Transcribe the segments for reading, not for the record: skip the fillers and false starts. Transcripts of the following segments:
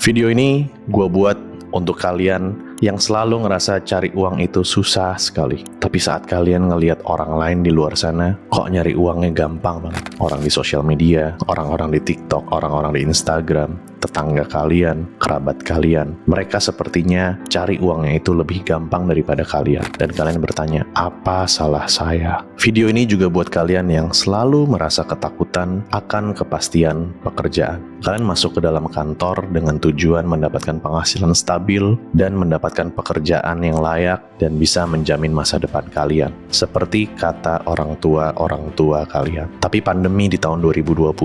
Video ini gue buat untuk kalian yang selalu ngerasa cari uang itu susah sekali. Tapi saat kalian ngelihat orang lain di luar sana, kok nyari uangnya gampang banget. Orang di sosial media, orang-orang di TikTok, orang-orang di Instagram, tetangga kalian, kerabat kalian, mereka sepertinya cari uangnya itu lebih gampang daripada kalian. Dan kalian bertanya, apa salah saya? Video ini juga buat kalian yang selalu merasa ketakutan akan kepastian pekerjaan. Kalian masuk ke dalam kantor dengan tujuan mendapatkan penghasilan stabil dan mendapatkan pekerjaan yang layak dan bisa menjamin masa depan kalian. Seperti kata orang tua kalian. Tapi pandemi di tahun 2020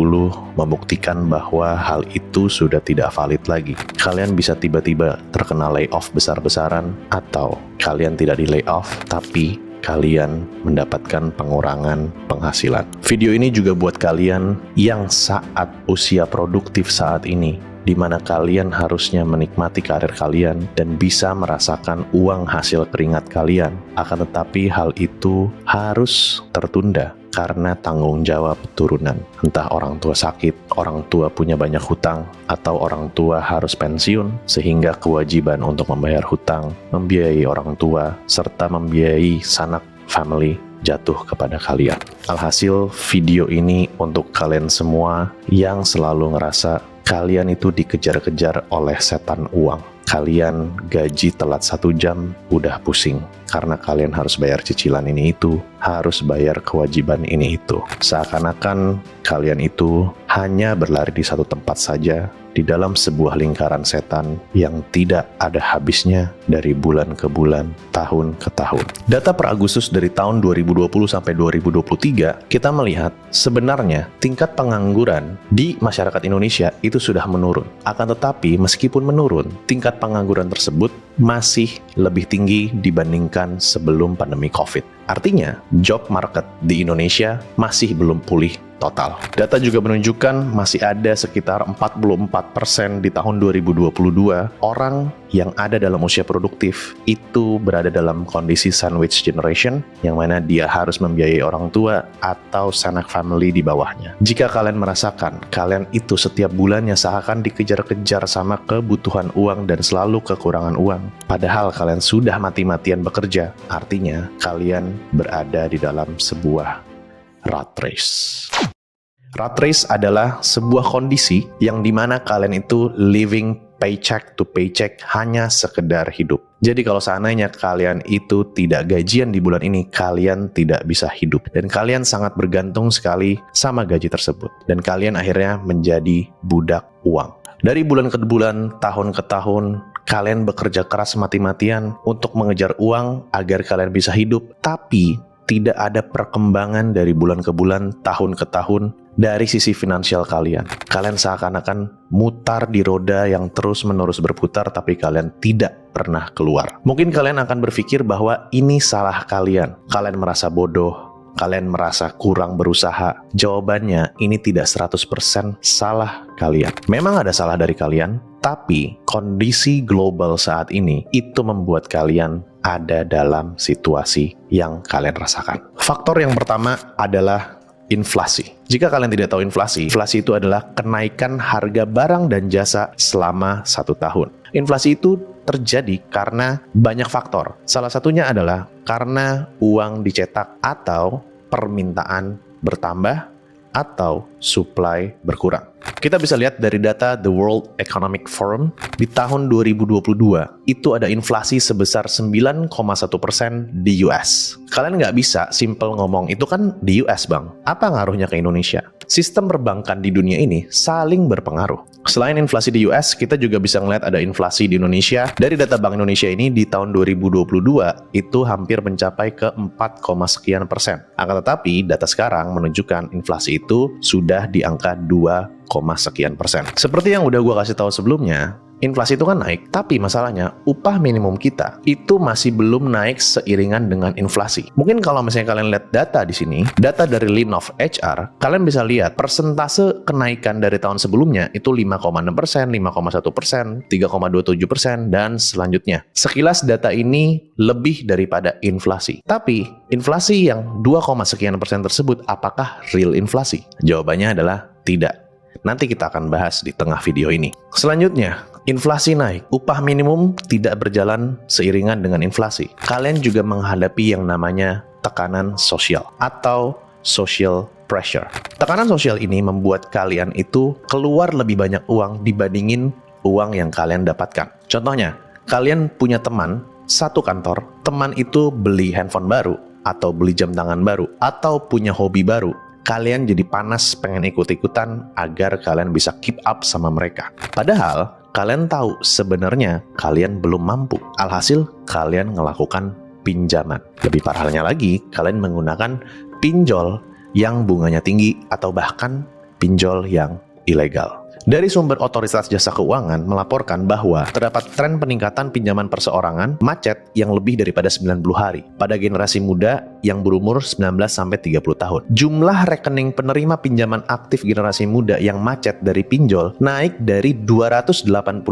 membuktikan bahwa hal itu sudah tidak valid lagi. Kalian bisa tiba-tiba terkena layoff besar-besaran, atau kalian tidak di layoff tapi kalian mendapatkan pengurangan penghasilan. Video ini juga buat kalian yang saat usia produktif saat ini, di mana kalian harusnya menikmati karir kalian dan bisa merasakan uang hasil keringat kalian. Akan tetapi hal itu harus tertunda karena tanggung jawab turunan. Entah orang tua sakit, orang tua punya banyak hutang, atau orang tua harus pensiun, sehingga kewajiban untuk membayar hutang, membiayai orang tua, serta membiayai sanak family jatuh kepada kalian. Alhasil, video ini untuk kalian semua yang selalu ngerasa kalian itu dikejar-kejar oleh setan uang. Kalian gaji telat 1 jam, udah pusing. Karena kalian harus bayar cicilan ini itu, harus bayar kewajiban ini itu. Seakan-akan kalian itu hanya berlari di satu tempat saja, di dalam sebuah lingkaran setan yang tidak ada habisnya dari bulan ke bulan, tahun ke tahun. Data per Agustus dari tahun 2020 sampai 2023, kita melihat sebenarnya tingkat pengangguran di masyarakat Indonesia itu sudah menurun. Akan tetapi meskipun menurun, tingkat pengangguran tersebut masih lebih tinggi dibandingkan sebelum pandemi COVID. Artinya, job market di Indonesia masih belum pulih total. Data juga menunjukkan masih ada sekitar 44% di tahun 2022 orang yang ada dalam usia produktif itu berada dalam kondisi sandwich generation, yang mana dia harus membiayai orang tua atau sanak family di bawahnya. Jika kalian merasakan kalian itu setiap bulannya seakan dikejar-kejar sama kebutuhan uang dan selalu kekurangan uang, padahal kalian sudah mati-matian bekerja, artinya kalian berada di dalam sebuah rat race. Rat race adalah sebuah kondisi yang dimana kalian itu living paycheck to paycheck, hanya sekedar hidup. Jadi kalau seandainya kalian itu tidak gajian di bulan ini, kalian tidak bisa hidup. Dan kalian sangat bergantung sekali sama gaji tersebut. Dan kalian akhirnya menjadi budak uang. Dari bulan ke bulan, tahun ke tahun, kalian bekerja keras mati-matian untuk mengejar uang agar kalian bisa hidup. Tapi tidak ada perkembangan dari bulan ke bulan, tahun ke tahun, dari sisi finansial kalian. Kalian seakan-akan mutar di roda yang terus-menerus berputar, tapi kalian tidak pernah keluar. Mungkin kalian akan berpikir bahwa ini salah kalian. Kalian merasa bodoh, kalian merasa kurang berusaha. Jawabannya, ini tidak 100% salah kalian. Memang ada salah dari kalian, tapi kondisi global saat ini itu membuat kalian ada dalam situasi yang kalian rasakan. Faktor yang pertama adalah inflasi. Jika kalian tidak tahu inflasi itu adalah kenaikan harga barang dan jasa selama 1 tahun. Inflasi itu terjadi karena banyak faktor. Salah satunya adalah karena uang dicetak atau permintaan bertambah atau supply berkurang. Kita bisa lihat dari data The World Economic Forum, di tahun 2022 itu ada inflasi sebesar 9,1% di US. Kalian nggak bisa simple ngomong, itu kan di US bang, apa ngaruhnya ke Indonesia? Sistem perbankan di dunia ini saling berpengaruh. Selain inflasi di US, kita juga bisa ngeliat ada inflasi di Indonesia. Dari data Bank Indonesia ini di tahun 2022 itu hampir mencapai ke 4, sekian persen. Akan tetapi data sekarang menunjukkan inflasi itu sudah di angka 2, sekian persen. Seperti yang udah gue kasih tahu sebelumnya, inflasi itu kan naik, tapi masalahnya upah minimum kita itu masih belum naik seiringan dengan inflasi. Mungkin kalau misalnya kalian lihat data di sini, data dari Linov HR, kalian bisa lihat persentase kenaikan dari tahun sebelumnya itu 5,6%, 5,1%, 3,27%, dan selanjutnya. Sekilas data ini lebih daripada inflasi. Tapi inflasi yang 2, sekian persen tersebut apakah real inflasi? Jawabannya adalah tidak. Nanti kita akan bahas di tengah video ini. Selanjutnya, Inflasi naik, upah minimum tidak berjalan seiringan dengan inflasi. Kalian juga menghadapi yang namanya tekanan sosial atau social pressure. Tekanan sosial ini membuat kalian itu keluar lebih banyak uang dibandingin uang yang kalian dapatkan. Contohnya, kalian punya teman satu kantor, teman itu beli handphone baru, atau beli jam tangan baru, atau punya hobi baru. Kalian jadi panas pengen ikut-ikutan agar kalian bisa keep up sama mereka. Padahal, kalian tahu sebenarnya kalian belum mampu. Alhasil, kalian melakukan pinjaman. Lebih parahnya lagi, kalian menggunakan pinjol yang bunganya tinggi atau bahkan pinjol yang ilegal. Dari sumber otoritas jasa keuangan melaporkan bahwa terdapat tren peningkatan pinjaman perseorangan macet yang lebih daripada 90 hari pada generasi muda yang berumur 19-30 tahun. Jumlah rekening penerima pinjaman aktif generasi muda yang macet dari pinjol naik dari 283.000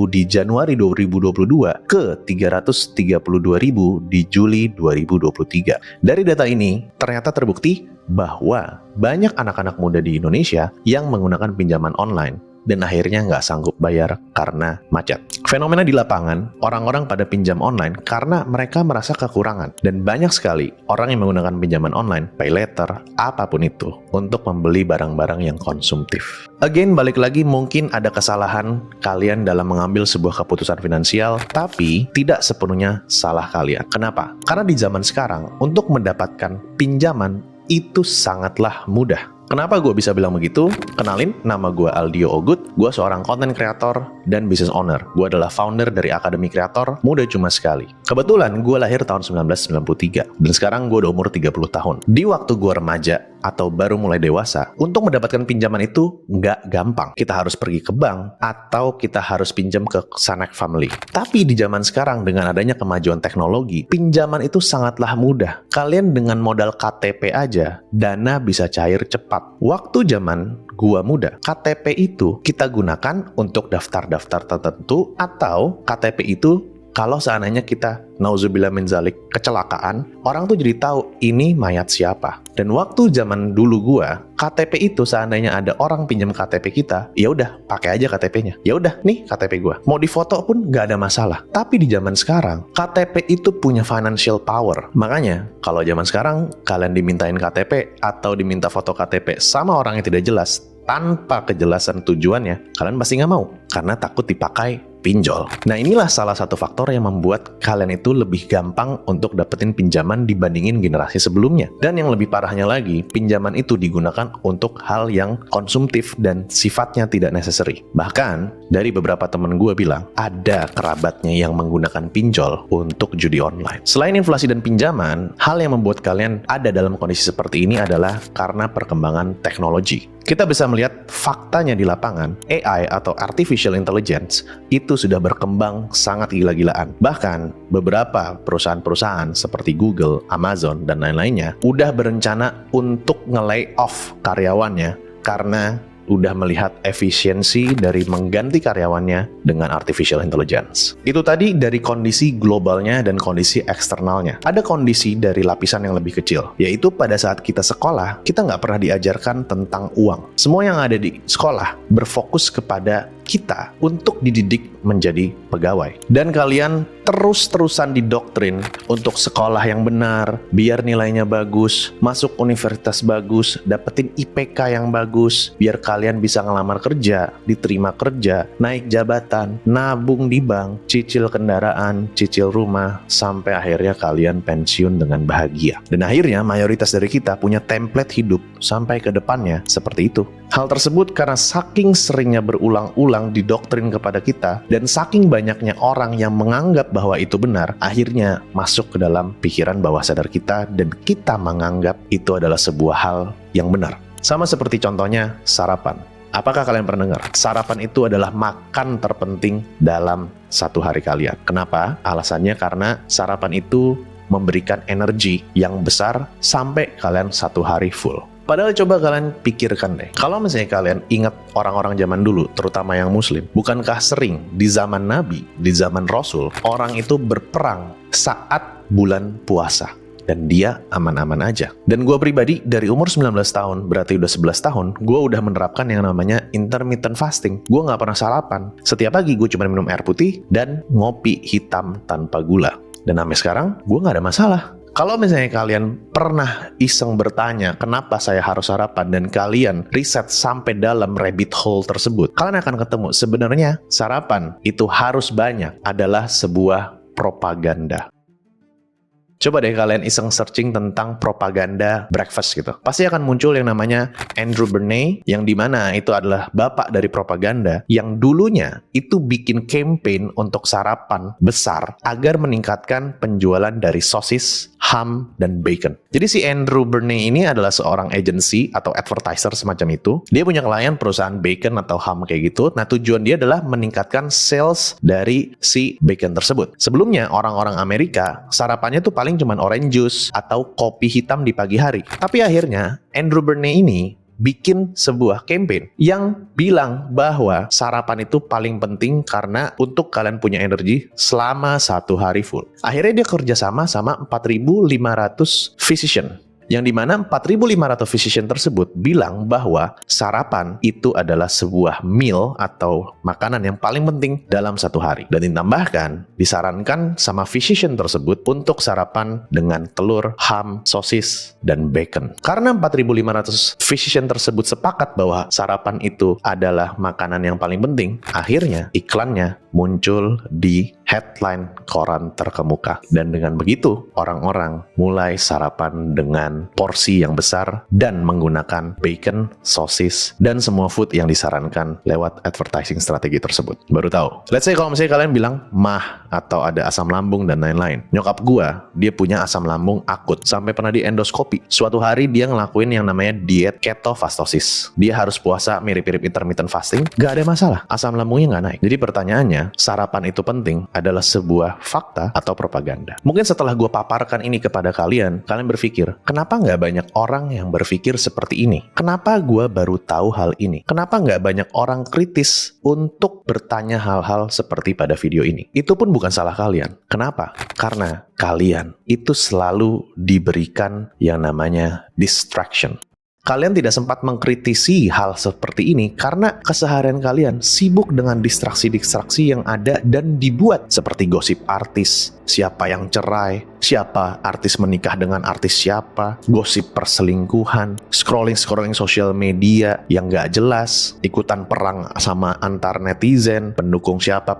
di Januari 2022 ke 332.000 di Juli 2023. Dari data ini, ternyata terbukti bahwa banyak anak-anak muda di Indonesia yang menggunakan pinjaman online dan akhirnya nggak sanggup bayar karena macet. Fenomena di lapangan, orang-orang pada pinjam online karena mereka merasa kekurangan. Dan banyak sekali orang yang menggunakan pinjaman online, pay later, apapun itu, untuk membeli barang-barang yang konsumtif. Again, balik lagi mungkin ada kesalahan kalian dalam mengambil sebuah keputusan finansial, tapi tidak sepenuhnya salah kalian. Kenapa? Karena di zaman sekarang, untuk mendapatkan pinjaman itu sangatlah mudah. Kenapa gue bisa bilang begitu? Kenalin, nama gue Aldio Ogut. Gue seorang content creator dan business owner. Gue adalah founder dari Akademi Kreator Muda Cuma Sekali. Kebetulan gue lahir tahun 1993 dan sekarang gue udah umur 30 tahun. Di waktu gue remaja atau baru mulai dewasa, untuk mendapatkan pinjaman itu nggak gampang. Kita harus pergi ke bank atau kita harus pinjam ke Sanak Family. Tapi di zaman sekarang dengan adanya kemajuan teknologi, pinjaman itu sangatlah mudah. Kalian dengan modal KTP aja, dana bisa cair cepat. Waktu zaman gua muda, KTP itu kita gunakan untuk daftar-daftar tertentu, atau KTP itu kalau seandainya kita nauzubillah min zalik kecelakaan, orang tuh jadi tahu ini mayat siapa. Dan waktu zaman dulu gua, KTP itu seandainya ada orang pinjam KTP kita, ya udah pakai aja KTP-nya. Ya udah, nih KTP gua. Mau difoto pun nggak ada masalah. Tapi di zaman sekarang, KTP itu punya financial power. Makanya, kalau zaman sekarang kalian dimintain KTP atau diminta foto KTP sama orang yang tidak jelas, tanpa kejelasan tujuannya, kalian pasti nggak mau karena takut dipakai pinjol. Nah, inilah salah satu faktor yang membuat kalian itu lebih gampang untuk dapetin pinjaman dibandingin generasi sebelumnya. Dan yang lebih parahnya lagi, pinjaman itu digunakan untuk hal yang konsumtif dan sifatnya tidak necessary. Bahkan, dari beberapa temen gue bilang, ada kerabatnya yang menggunakan pinjol untuk judi online. Selain inflasi dan pinjaman, hal yang membuat kalian ada dalam kondisi seperti ini adalah karena perkembangan teknologi. Kita bisa melihat faktanya di lapangan, AI atau Artificial Intelligence itu sudah berkembang sangat gila-gilaan. Bahkan beberapa perusahaan-perusahaan seperti Google, Amazon, dan lain-lainnya udah berencana untuk nge-lay off karyawannya karena udah melihat efisiensi dari mengganti karyawannya dengan artificial intelligence. Itu tadi dari kondisi globalnya dan kondisi eksternalnya. Ada kondisi dari lapisan yang lebih kecil, yaitu pada saat kita sekolah, kita nggak pernah diajarkan tentang uang. Semua yang ada di sekolah berfokus kepada kita untuk dididik menjadi pegawai. Dan kalian terus-terusan didoktrin untuk sekolah yang benar, biar nilainya bagus, masuk universitas bagus, dapetin IPK yang bagus, biar kalian bisa ngelamar kerja, diterima kerja, naik jabatan, nabung di bank, cicil kendaraan, cicil rumah, sampai akhirnya kalian pensiun dengan bahagia. Dan akhirnya mayoritas dari kita punya template hidup sampai ke depannya seperti itu. Hal tersebut karena saking seringnya berulang-ulang didoktrin kepada kita dan saking banyaknya orang yang menganggap bahwa itu benar, akhirnya masuk ke dalam pikiran bawah sadar kita dan kita menganggap itu adalah sebuah hal yang benar. Sama seperti contohnya sarapan. Apakah kalian pernah dengar? Sarapan itu adalah makan terpenting dalam satu hari kalian. Kenapa? Alasannya karena sarapan itu memberikan energi yang besar sampai kalian satu hari full. Padahal coba kalian pikirkan deh, kalau misalnya kalian ingat orang-orang zaman dulu, terutama yang muslim, bukankah sering di zaman Nabi, di zaman Rasul, orang itu berperang saat bulan puasa? dan dia aman-aman aja. Dan gue pribadi dari umur 19 tahun, berarti udah 11 tahun, gue udah menerapkan yang namanya intermittent fasting. Gue nggak pernah sarapan. Setiap pagi gue cuma minum air putih dan ngopi hitam tanpa gula. Dan sampai sekarang gue nggak ada masalah. Kalau misalnya kalian pernah iseng bertanya kenapa saya harus sarapan dan kalian riset sampai dalam rabbit hole tersebut, kalian akan ketemu sebenarnya sarapan itu harus banyak adalah sebuah propaganda. Coba deh kalian iseng searching tentang propaganda breakfast gitu. Pasti akan muncul yang namanya Andrew Bernay, yang dimana itu adalah bapak dari propaganda, yang dulunya itu bikin campaign untuk sarapan besar agar meningkatkan penjualan dari sosis, ham, dan bacon. Jadi si Andrew Bernay ini adalah seorang agency atau advertiser semacam itu. Dia punya klien perusahaan bacon atau ham kayak gitu. Nah tujuan dia adalah meningkatkan sales dari si bacon tersebut. Sebelumnya orang-orang Amerika sarapannya tuh paling cuman orange juice atau kopi hitam di pagi hari. Tapi akhirnya Andrew Bernay ini bikin sebuah campaign yang bilang bahwa sarapan itu paling penting karena untuk kalian punya energi selama satu hari full. Akhirnya dia kerjasama sama 4.500 physician. Yang dimana 4.500 physician tersebut bilang bahwa sarapan itu adalah sebuah meal atau makanan yang paling penting dalam satu hari. Dan ditambahkan, disarankan sama physician tersebut untuk sarapan dengan telur, ham, sosis, dan bacon. Karena 4.500 physician tersebut sepakat bahwa sarapan itu adalah makanan yang paling penting, akhirnya iklannya muncul di headline koran terkemuka. Dan dengan begitu, orang-orang mulai sarapan dengan porsi yang besar dan menggunakan bacon, sosis, dan semua food yang disarankan lewat advertising strategi tersebut. Baru tahu. Let's say kalau misalnya kalian bilang mah atau ada asam lambung dan lain-lain. Nyokap gua, dia punya asam lambung akut sampai pernah di endoskopi. Suatu hari dia ngelakuin yang namanya diet ketofastosis. Dia harus puasa mirip-mirip intermittent fasting. Gak ada masalah. Asam lambungnya gak naik. Jadi pertanyaannya, sarapan itu penting adalah sebuah fakta atau propaganda. Mungkin setelah gue paparkan ini kepada kalian berpikir, kenapa nggak banyak orang yang berpikir seperti ini? Kenapa gue baru tahu hal ini? Kenapa nggak banyak orang kritis untuk bertanya hal-hal seperti pada video ini? Itu pun bukan salah kalian. Kenapa? Karena kalian itu selalu diberikan yang namanya distraction. Kalian tidak sempat mengkritisi hal seperti ini karena keseharian kalian sibuk dengan distraksi-distraksi yang ada dan dibuat seperti gosip artis, siapa yang cerai, siapa artis menikah dengan artis siapa, gosip perselingkuhan, scrolling sosial media yang gak jelas, ikutan perang sama antar netizen, pendukung siapa,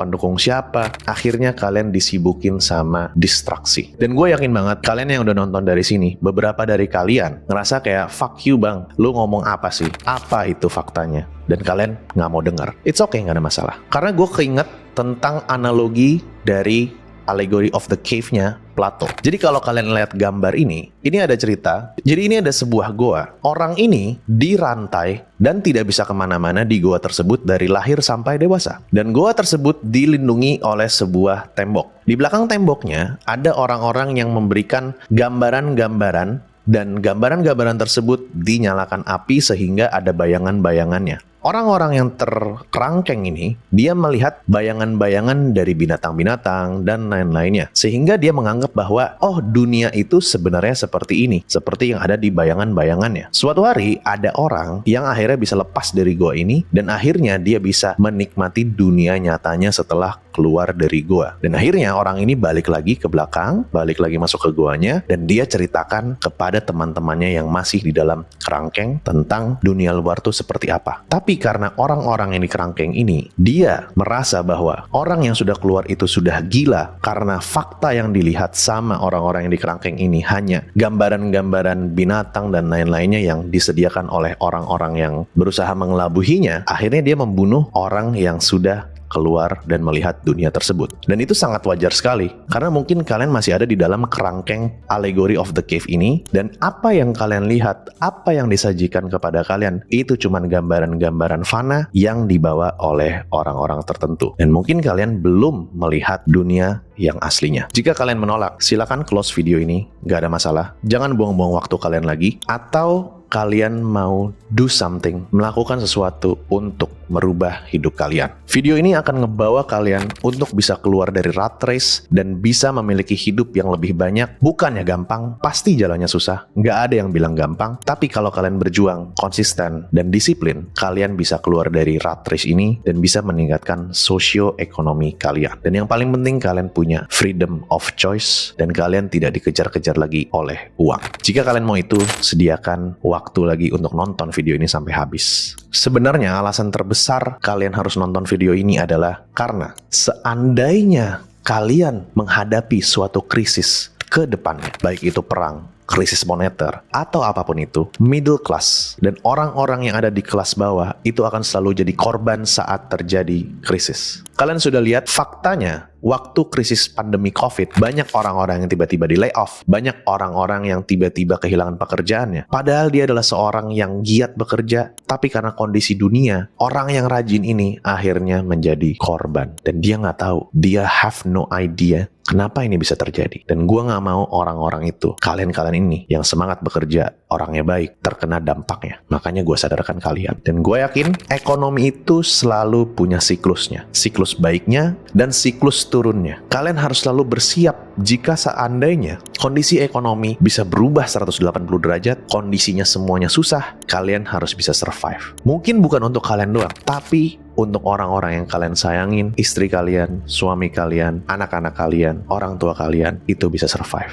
akhirnya kalian disibukin sama distraksi. Dan gue yakin banget kalian yang udah nonton dari sini, beberapa dari kalian ngerasa kayak fuck you bang, lu ngomong apa sih? Apa itu faktanya? Dan kalian gak mau dengar. It's okay, gak ada masalah. Karena gue keinget tentang analogi dari Allegory of the Cave-nya Plato. Jadi kalau kalian lihat gambar ini ada cerita. Jadi ini ada sebuah goa. Orang ini dirantai dan tidak bisa kemana-mana di goa tersebut dari lahir sampai dewasa. Dan goa tersebut dilindungi oleh sebuah tembok. Di belakang temboknya ada orang-orang yang memberikan gambaran-gambaran, dan gambaran-gambaran tersebut dinyalakan api sehingga ada bayangan-bayangannya. Orang-orang yang terkerangkeng ini, dia melihat bayangan-bayangan dari binatang-binatang dan lain-lainnya. Sehingga dia menganggap bahwa, oh dunia itu sebenarnya seperti ini. Seperti yang ada di bayangan-bayangannya. Suatu hari, ada orang yang akhirnya bisa lepas dari goa ini, dan akhirnya dia bisa menikmati dunia nyatanya setelah keluar dari goa. Dan akhirnya orang ini balik lagi ke belakang, balik lagi masuk ke goanya, dan dia ceritakan kepada teman-temannya yang masih di dalam kerangkeng tentang dunia luar tuh seperti apa. Tapi karena orang-orang yang di kerangkeng ini, dia merasa bahwa orang yang sudah keluar itu sudah gila karena fakta yang dilihat sama orang-orang yang di kerangkeng ini hanya gambaran-gambaran binatang dan lain-lainnya yang disediakan oleh orang-orang yang berusaha mengelabuhinya. Akhirnya dia membunuh orang yang sudah keluar dan melihat dunia tersebut. Dan itu sangat wajar sekali, karena mungkin kalian masih ada di dalam kerangkeng Allegory of the Cave ini, dan apa yang kalian lihat, apa yang disajikan kepada kalian, itu cuma gambaran-gambaran fana yang dibawa oleh orang-orang tertentu. Dan mungkin kalian belum melihat dunia yang aslinya. Jika kalian menolak, silakan close video ini, gak ada masalah. Jangan buang-buang waktu kalian lagi, atau kalian mau do something, melakukan sesuatu untuk merubah hidup kalian. Video ini akan ngebawa kalian untuk bisa keluar dari rat race dan bisa memiliki hidup yang lebih banyak. Bukannya gampang, pasti jalannya susah. Nggak ada yang bilang gampang, tapi kalau kalian berjuang, konsisten, dan disiplin, kalian bisa keluar dari rat race ini dan bisa meningkatkan socio-ekonomi kalian. Dan yang paling penting, kalian punya freedom of choice dan kalian tidak dikejar-kejar lagi oleh uang. Jika kalian mau itu, sediakan waktu lagi untuk nonton video ini sampai habis. Sebenarnya alasan terbesar kalian harus nonton video ini adalah karena seandainya kalian menghadapi suatu krisis ke depannya, baik itu perang, krisis moneter, atau apapun itu, middle class dan orang-orang yang ada di kelas bawah itu akan selalu jadi korban saat terjadi krisis. Kalian sudah lihat faktanya, waktu krisis pandemi COVID, banyak orang-orang yang tiba-tiba di layoff, banyak orang-orang yang tiba-tiba kehilangan pekerjaannya. Padahal dia adalah seorang yang giat bekerja, tapi karena kondisi dunia, orang yang rajin ini akhirnya menjadi korban. Dan dia nggak tahu, dia have no idea kenapa ini bisa terjadi. Dan gua nggak mau orang-orang itu, kalian-kalian ini yang semangat bekerja, orangnya baik, terkena dampaknya. Makanya gue sadarkan kalian. Dan gue yakin ekonomi itu selalu punya siklusnya. Siklus baiknya dan siklus turunnya. Kalian harus selalu bersiap jika seandainya kondisi ekonomi bisa berubah 180 derajat, kondisinya semuanya susah, kalian harus bisa survive. Mungkin bukan untuk kalian doang, tapi untuk orang-orang yang kalian sayangin, istri kalian, suami kalian, anak-anak kalian, orang tua kalian, itu bisa survive.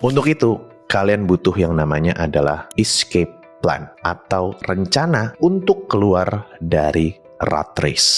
Untuk itu, kalian butuh yang namanya adalah escape plan atau rencana untuk keluar dari rat race.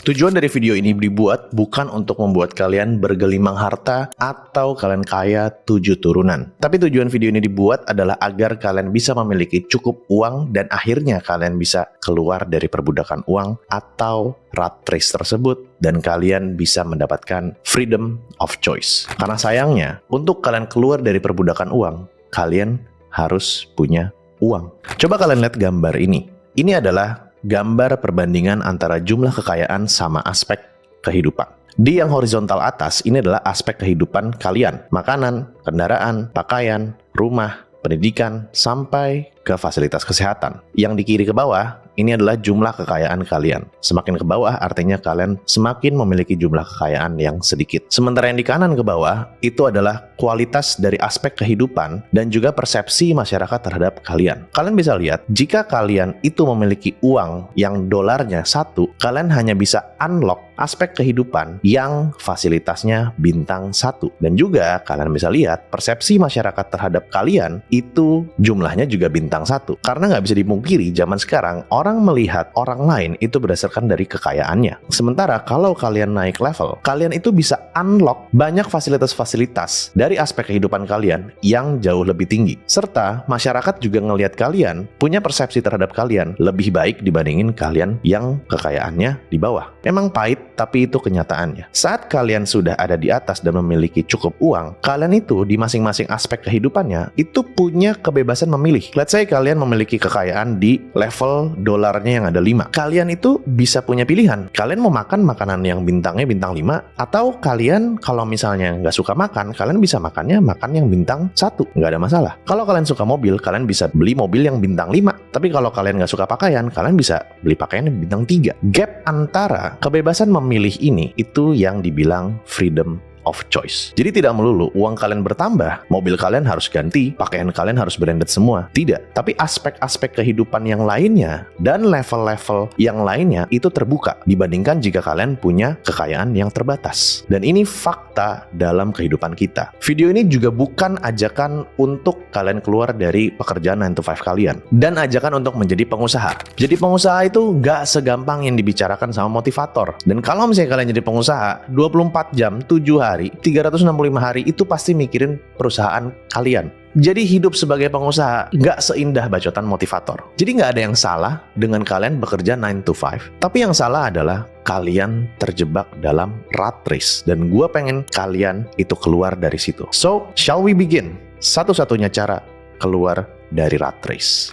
Tujuan dari video ini dibuat bukan untuk membuat kalian bergelimang harta atau kalian kaya 7 turunan. Tapi tujuan video ini dibuat adalah agar kalian bisa memiliki cukup uang dan akhirnya kalian bisa keluar dari perbudakan uang atau rat race tersebut dan kalian bisa mendapatkan freedom of choice. Karena sayangnya, untuk kalian keluar dari perbudakan uang, kalian harus punya uang. Coba kalian lihat gambar ini. Ini adalah gambar perbandingan antara jumlah kekayaan sama aspek kehidupan. Di yang horizontal atas, ini adalah aspek kehidupan kalian. Makanan, kendaraan, pakaian, rumah, pendidikan, sampai ke fasilitas kesehatan. Yang di kiri ke bawah, ini adalah jumlah kekayaan kalian. Semakin ke bawah artinya kalian semakin memiliki jumlah kekayaan yang sedikit. Sementara yang di kanan ke bawah, itu adalah kualitas dari aspek kehidupan dan juga persepsi masyarakat terhadap kalian. Kalian bisa lihat, jika kalian itu memiliki uang yang dolarnya 1, kalian hanya bisa unlock aspek kehidupan yang fasilitasnya bintang 1. Dan juga kalian bisa lihat, persepsi masyarakat terhadap kalian itu jumlahnya juga bintang 1. Karena nggak bisa dipungkiri, zaman sekarang orang melihat orang lain itu berdasarkan dari kekayaannya. Sementara kalau kalian naik level, kalian itu bisa unlock banyak fasilitas-fasilitas dari aspek kehidupan kalian yang jauh lebih tinggi. Serta masyarakat juga ngelihat kalian punya persepsi terhadap kalian lebih baik dibandingin kalian yang kekayaannya di bawah. Memang pahit, tapi itu kenyataannya. Saat kalian sudah ada di atas dan memiliki cukup uang, kalian itu di masing-masing aspek kehidupannya itu punya kebebasan memilih. Let's say kalian memiliki kekayaan di level dolarnya yang ada 5. Kalian itu bisa punya pilihan. Kalian mau makan makanan yang bintangnya bintang 5, atau kalian kalau misalnya nggak suka makan, kalian bisa makan yang bintang 1. Nggak ada masalah. Kalau kalian suka mobil, kalian bisa beli mobil yang bintang 5. Tapi kalau kalian nggak suka pakaian, kalian bisa beli pakaian yang bintang 3. Gap antara kebebasan memilih ini, itu yang dibilang freedom of choice. Jadi tidak melulu uang kalian bertambah, mobil kalian harus ganti, pakaian kalian harus branded semua. Tidak. Tapi aspek-aspek kehidupan yang lainnya dan level-level yang lainnya itu terbuka dibandingkan jika kalian punya kekayaan yang terbatas. Dan ini fakta dalam kehidupan kita. Video ini juga bukan ajakan untuk kalian keluar dari pekerjaan 9 to 5 kalian. Dan ajakan untuk menjadi pengusaha. Jadi pengusaha itu nggak segampang yang dibicarakan sama motivator. Dan kalau misalnya kalian jadi pengusaha, 24 jam, 7 hari, 365 hari itu pasti mikirin perusahaan kalian. Jadi hidup sebagai pengusaha nggak seindah bacotan motivator. Jadi nggak ada yang salah dengan kalian bekerja 9 to 5. Tapi yang salah adalah kalian terjebak dalam rat race. Dan gue pengen kalian itu keluar dari situ. So, shall we begin? Satu-satunya cara keluar dari rat race.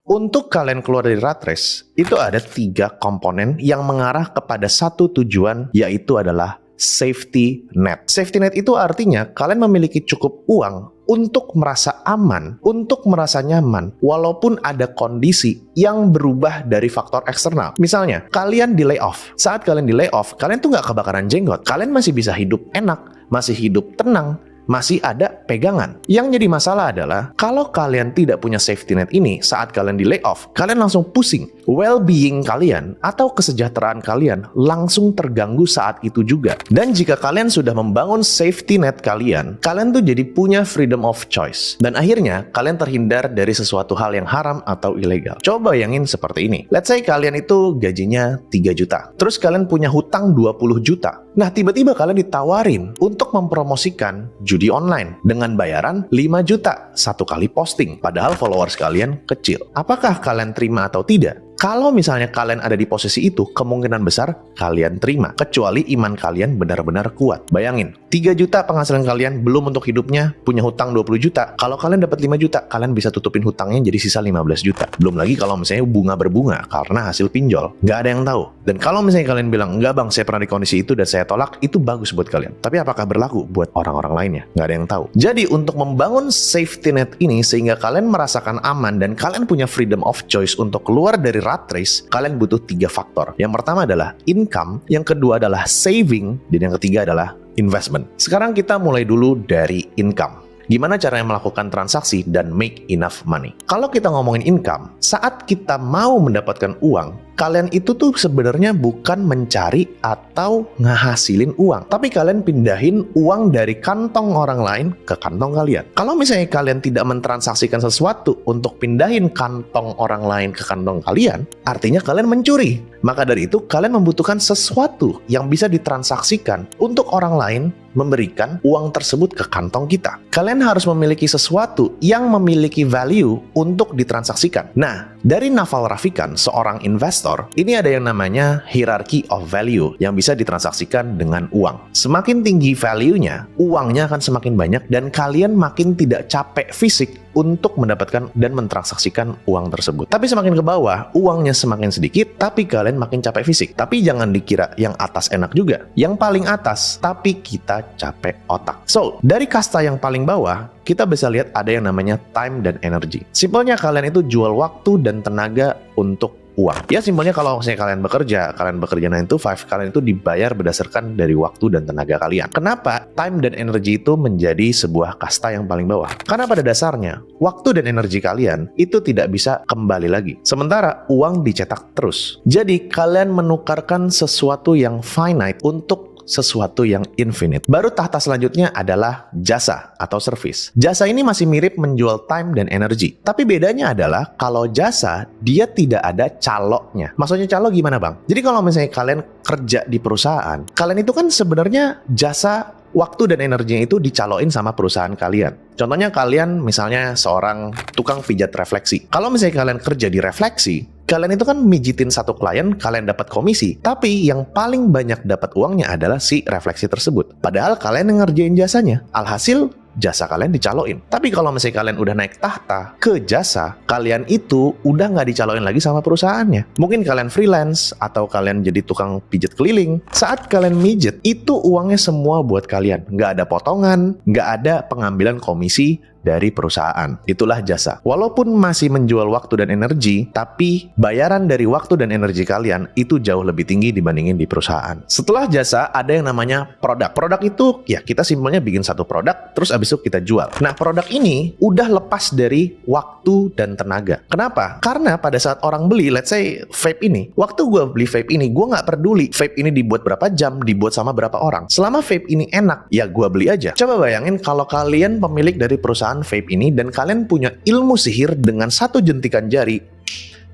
Untuk kalian keluar dari rat race, itu ada 3 komponen yang mengarah kepada satu tujuan, yaitu adalah safety net. Safety net itu artinya kalian memiliki cukup uang untuk merasa aman, untuk merasa nyaman, walaupun ada kondisi yang berubah dari faktor eksternal. Misalnya, kalian di layoff. Saat kalian di layoff, kalian tuh nggak kebakaran jenggot. Kalian masih bisa hidup enak, masih hidup tenang, masih ada pegangan. Yang jadi masalah adalah, kalau kalian tidak punya safety net ini, saat kalian di layoff, kalian langsung pusing. Well-being kalian atau kesejahteraan kalian langsung terganggu saat itu juga. Dan jika kalian sudah membangun safety net kalian tuh jadi punya freedom of choice. Dan akhirnya, kalian terhindar dari sesuatu hal yang haram atau ilegal. Coba bayangin seperti ini. Let's say kalian itu gajinya 3 juta. Terus kalian punya hutang 20 juta. Nah, tiba-tiba kalian ditawarin untuk mempromosikan judi online dengan bayaran 5 juta satu kali posting. Padahal followers kalian kecil. Apakah kalian terima atau tidak? Kalau misalnya kalian ada di posisi itu, kemungkinan besar kalian terima. Kecuali iman kalian benar-benar kuat. Bayangin, 3 juta penghasilan kalian belum untuk hidupnya, punya hutang 20 juta. Kalau kalian dapat 5 juta, kalian bisa tutupin hutangnya jadi sisa 15 juta. Belum lagi kalau misalnya bunga berbunga karena hasil pinjol. Nggak ada yang tahu. Dan kalau misalnya kalian bilang, enggak bang, saya pernah di kondisi itu dan saya tolak, itu bagus buat kalian. Tapi apakah berlaku buat orang-orang lainnya? Nggak ada yang tahu. Jadi untuk membangun safety net ini sehingga kalian merasakan aman dan kalian punya freedom of choice untuk keluar dari rat race, kalian butuh 3 faktor. Yang pertama adalah income, yang kedua adalah saving, dan yang ketiga adalah investment. Sekarang kita mulai dulu dari income. Gimana caranya melakukan transaksi dan make enough money? Kalau kita ngomongin income, saat kita mau mendapatkan uang, kalian itu tuh sebenarnya bukan mencari atau ngehasilin uang, tapi kalian pindahin uang dari kantong orang lain ke kantong kalian. Kalau misalnya kalian tidak mentransaksikan sesuatu untuk pindahin kantong orang lain ke kantong kalian, artinya kalian mencuri. Maka dari itu, kalian membutuhkan sesuatu yang bisa ditransaksikan untuk orang lain memberikan uang tersebut ke kantong kita. Kalian harus memiliki sesuatu yang memiliki value untuk ditransaksikan. Nah, dari Naval Ravikant, seorang investor, ini ada yang namanya hierarchy of value yang bisa ditransaksikan dengan uang. Semakin tinggi value-nya, uangnya akan semakin banyak dan kalian makin tidak capek fisik untuk mendapatkan dan mentransaksikan uang tersebut. Tapi semakin ke bawah, uangnya semakin sedikit, tapi kalian makin capek fisik. Tapi jangan dikira yang atas enak juga. Yang paling atas, tapi kita capek otak. So, dari kasta yang paling bawah, kita bisa lihat ada yang namanya time dan energy. Simpelnya kalian itu jual waktu dan tenaga untuk uang. Ya simpelnya kalau misalnya kalian bekerja 9 to 5, kalian itu dibayar berdasarkan dari waktu dan tenaga kalian. Kenapa time dan energi itu menjadi sebuah kasta yang paling bawah? Karena pada dasarnya, waktu dan energi kalian itu tidak bisa kembali lagi. Sementara uang dicetak terus. Jadi kalian menukarkan sesuatu yang finite untuk sesuatu yang infinite. Baru tahta selanjutnya adalah jasa atau service. Jasa ini masih mirip menjual time dan energi. Tapi bedanya adalah kalau jasa, dia tidak ada caloknya. Maksudnya calo gimana bang? Jadi kalau misalnya kalian kerja di perusahaan, kalian itu kan sebenarnya jasa waktu dan energinya itu dicaloin sama perusahaan kalian. Contohnya kalian misalnya seorang tukang pijat refleksi. Kalau misalnya kalian kerja di refleksi, kalian itu kan mijitin satu klien, kalian dapat komisi. Tapi yang paling banyak dapat uangnya adalah si refleksi tersebut. Padahal kalian yang ngerjain jasanya. Alhasil, jasa kalian dicaloin. Tapi kalau misalnya kalian udah naik tahta ke jasa, kalian itu udah nggak dicaloin lagi sama perusahaannya. Mungkin kalian freelance atau kalian jadi tukang pijat keliling. Saat kalian mijet, itu uangnya semua buat kalian. Nggak ada potongan, nggak ada pengambilan komisi dari perusahaan. Itulah jasa. Walaupun masih menjual waktu dan energi, tapi bayaran dari waktu dan energi kalian itu jauh lebih tinggi dibandingin di perusahaan. Setelah jasa, ada yang namanya produk. Produk itu, ya kita simpelnya bikin satu produk, terus abis itu kita jual. Nah, produk ini udah lepas dari waktu dan tenaga. Kenapa? Karena pada saat orang beli, let's say vape ini, waktu gue beli vape ini, gue nggak peduli vape ini dibuat berapa jam, dibuat sama berapa orang. Selama vape ini enak, ya gue beli aja. Coba bayangin kalau kalian pemilik dari perusahaan vape ini dan kalian punya ilmu sihir dengan satu jentikan jari,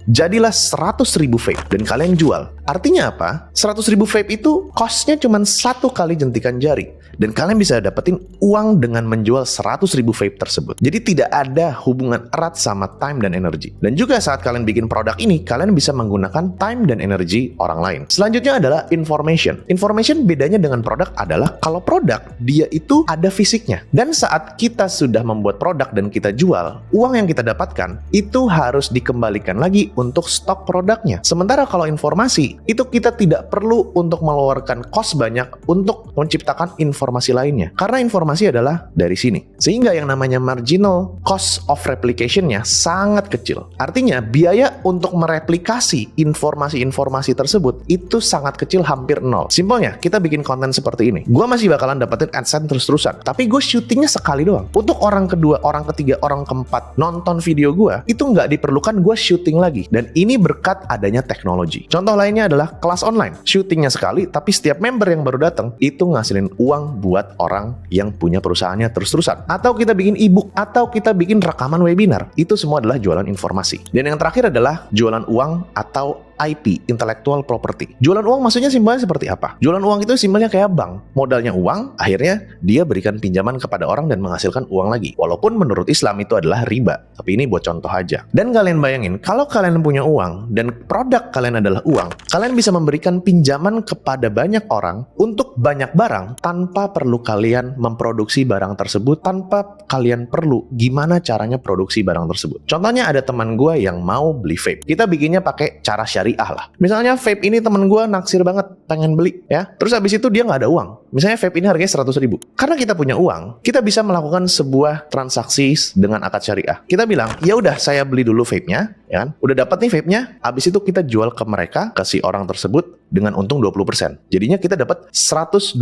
jadilah 100.000 vape dan kalian jual. Artinya apa? 100.000 vape itu costnya cuma 1 kali jentikan jari. Dan kalian bisa dapetin uang dengan menjual 100.000 vape tersebut. Jadi tidak ada hubungan erat sama time dan energi. Dan juga saat kalian bikin produk ini, kalian bisa menggunakan time dan energi orang lain. Selanjutnya adalah information. Information bedanya dengan produk adalah kalau produk, dia itu ada fisiknya. Dan saat kita sudah membuat produk dan kita jual, uang yang kita dapatkan itu harus dikembalikan lagi untuk stok produknya. Sementara kalau informasi, itu kita tidak perlu untuk mengeluarkan cost banyak untuk menciptakan informasi lainnya. Karena informasi adalah dari sini. Sehingga yang namanya marginal cost of replication-nya sangat kecil. Artinya, biaya untuk mereplikasi informasi-informasi tersebut itu sangat kecil, hampir nol. Simpelnya, kita bikin konten seperti ini. Gue masih bakalan dapetin AdSense terus-terusan. Tapi gue syutingnya sekali doang. Untuk orang kedua, orang ketiga, orang keempat nonton video gue, itu nggak diperlukan gue syuting lagi. Dan ini berkat adanya teknologi. Contoh lainnya adalah kelas online. Syutingnya sekali, tapi setiap member yang baru datang, itu ngasilin uang buat orang yang punya perusahaannya terus-terusan. Atau kita bikin ebook, atau kita bikin rekaman webinar. Itu semua adalah jualan informasi. Dan yang terakhir adalah jualan uang atau IP, intellectual property. Jualan uang maksudnya simpelnya seperti apa? Jualan uang itu simpelnya kayak bank. Modalnya uang, akhirnya dia berikan pinjaman kepada orang dan menghasilkan uang lagi. Walaupun menurut Islam itu adalah riba. Tapi ini buat contoh aja. Dan kalian bayangin, kalau kalian punya uang dan produk kalian adalah uang, kalian bisa memberikan pinjaman kepada banyak orang untuk banyak barang tanpa perlu kalian memproduksi barang tersebut, tanpa kalian perlu gimana caranya produksi barang tersebut. Contohnya ada teman gue yang mau beli vape. Kita bikinnya pakai cara syariah lah. Misalnya vape ini temen gue naksir banget pengen beli ya. Terus habis itu dia nggak ada uang. Misalnya vape ini harganya 100.000. Karena kita punya uang, kita bisa melakukan sebuah transaksi dengan akad syariah. Kita bilang, ya udah saya beli dulu vape-nya, ya kan? Udah dapat nih vape-nya, habis itu kita jual ke mereka, ke si orang tersebut dengan untung 20%. Jadinya kita dapat 120.000